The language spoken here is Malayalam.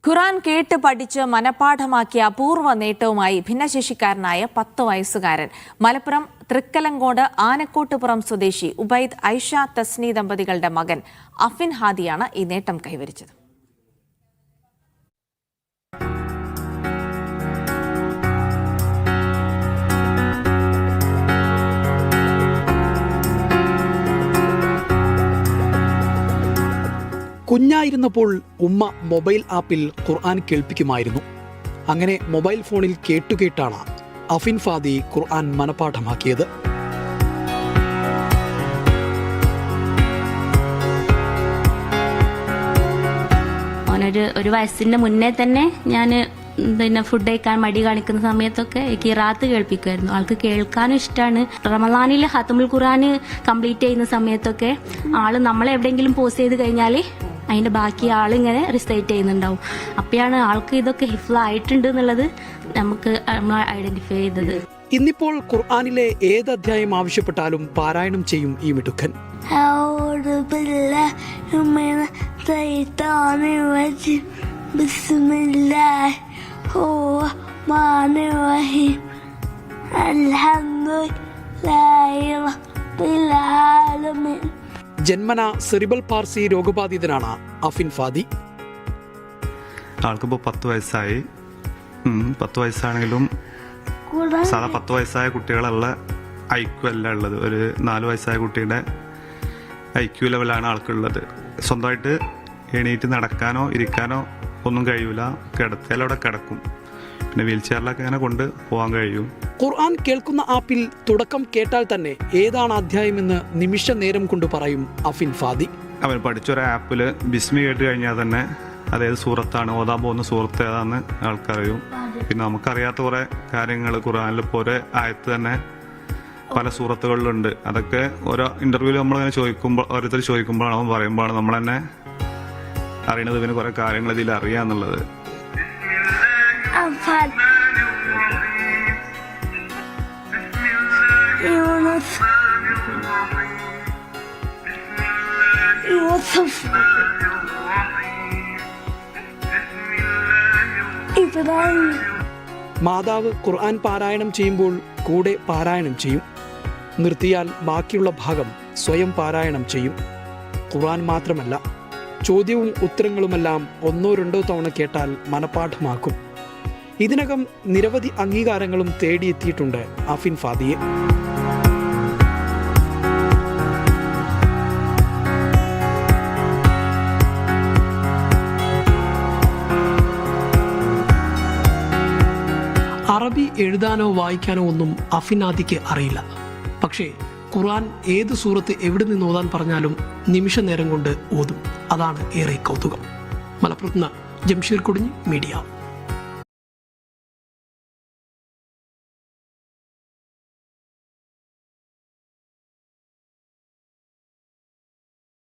ഖുർആൻ കേട്ട് പഠിച്ച് മനപാഠമാക്കിയ അപൂർവ നേട്ടവുമായി ഭിന്നശേഷിക്കാരനായ 10 വയസ്സുകാരൻ മലപ്പുറം തൃക്കലങ്കോട് ആനക്കോട്ടുപുറം സ്വദേശി ഉബൈദ് ഐഷ തസ്നി ദമ്പതികളുടെ മകൻ അഫിൻ ഹാദിയാണ് ഈ നേട്ടം കൈവരിച്ചത്. കുഞ്ഞായിരുന്നപ്പോൾ ഉമ്മ മൊബൈൽ ആപ്പിൽ ഖുർആൻ കേൾപ്പിക്കുമായിരുന്നു. അങ്ങനെ മൊബൈൽ ഫോണിൽ കേട്ടുകേട്ടാണ് അഫിൻ ഫാദി ഖുർആൻ മനപാഠമാക്കിയത്. ഒരു വയസ്സിന്റെ മുന്നേ തന്നെ ഞാൻ ഫുഡ് കഴിക്കാൻ മടി കാണിക്കുന്ന സമയത്തൊക്കെ ഖിറാത്ത് കേൾപ്പിക്കുമായിരുന്നു. ആൾക്ക് കേൾക്കാനും ഇഷ്ടമാണ്. റമളാനിൽ ഖത്മുൽ ഖുർആൻ കംപ്ലീറ്റ് ചെയ്യുന്ന സമയത്തൊക്കെ ആള് നമ്മളെവിടെയെങ്കിലും പോസ്റ്റ് ചെയ്ത് കഴിഞ്ഞാൽ അതിന്റെ ബാക്കി ആളിങ്ങനെ റിസൈറ്റ് ചെയ്യുന്നുണ്ടാവും. അപ്പോഴാണ് ആൾക്ക് ഇതൊക്കെ ഹിഫ്ളായിട്ടുണ്ട് എന്നുള്ളത് നമുക്ക് ഐഡന്റിഫൈ ചെയ്തത്. ഇന്നിപ്പോൾ ഖുർആനിലെ ഏത് അധ്യായം ആവശ്യപ്പെട്ടാലും പാരായണം ചെയ്യും ഈ മിടുക്കൻ. ജന്മന സെറിബൽ പാർസി രോഗബാധിതനാണ് അഫിൻ ഫാദി. ആൾക്കിപ്പോൾ 10 വയസ്സായി. 10 വയസ്സാണെങ്കിലും സാധാ 10 വയസ്സായ കുട്ടികളുള്ള ഐക്യു അല്ല ഉള്ളത്. ഒരു 4 വയസ്സായ കുട്ടിയുടെ ഐക്യു ലെവലാണ് ആൾക്കുള്ളത്. സ്വന്തമായിട്ട് എണീറ്റ് നടക്കാനോ ഇരിക്കാനോ ഒന്നും കഴിയൂല. കിടത്തിയാലവിടെ കിടക്കും. പിന്നെ വീൽ ചെയറിലൊക്കെ ഇങ്ങനെ കൊണ്ട് പോകാൻ കഴിയും. ഖുർആൻ കേൾക്കുന്ന ആപ്പിൽ തുടക്കം കേട്ടാൽ തന്നെ ഏതാണ് അധ്യായമെന്ന് നിമിഷ നേരം കൊണ്ട് പറയും അഫിൻ ഫാദി. അവൻ പഠിച്ചൊരു ആപ്പിൽ ബിസ്മി കേട്ട് കഴിഞ്ഞാൽ തന്നെ അതേത് സൂറത്താണ് ഓതാൻ പോകുന്ന സൂറത്ത് ഏതാണെന്ന് ആൾക്കറിയും. പിന്നെ നമുക്കറിയാത്ത കുറേ കാര്യങ്ങൾ ഖുർആനിൽ ഇപ്പോൾ ഒരേ ആയത്ത് തന്നെ പല സൂറത്തുകളിലുണ്ട്. അതൊക്കെ ഓരോ ഇന്റർവ്യൂവിൽ നമ്മളിങ്ങനെ ചോദിക്കുമ്പോൾ ഓരോരുത്തർ ചോദിക്കുമ്പോഴാണ് അവൻ പറയുമ്പോഴാണ് നമ്മൾ തന്നെ അറിയണത് ഇവന് കുറേ കാര്യങ്ങൾ ഇതിൽ അറിയാന്നുള്ളത്. മാതാവ് ഖുർആൻ പാരായണം ചെയ്യുമ്പോൾ കൂടെ പാരായണം ചെയ്യും. നിർത്തിയാൽ ബാക്കിയുള്ള ഭാഗം സ്വയം പാരായണം ചെയ്യും. ഖുർആൻ മാത്രമല്ല, ചോദ്യവും ഉത്തരങ്ങളുമെല്ലാം 1-2 തവണ കേട്ടാൽ മനപാഠമാക്കും. ഇതിനകം നിരവധി അംഗീകാരങ്ങളും തേടിയെത്തിയിട്ടുണ്ട് അഫിൻ ഫാദിയെ. അറബി എഴുതാനോ വായിക്കാനോ ഒന്നും അഫിൻ ഹാദിക്ക് അറിയില്ല. പക്ഷേ ഖുർആൻ ഏത് സൂറത്ത് എവിടെ നിന്ന് ഓതാൻ പറഞ്ഞാലും നിമിഷ നേരം കൊണ്ട് ഓതും. അതാണ് ഏറെ കൗതുകം. മലപ്പുറത്ത് ജംഷീർ കുടിഞ്ഞി, മീഡിയ.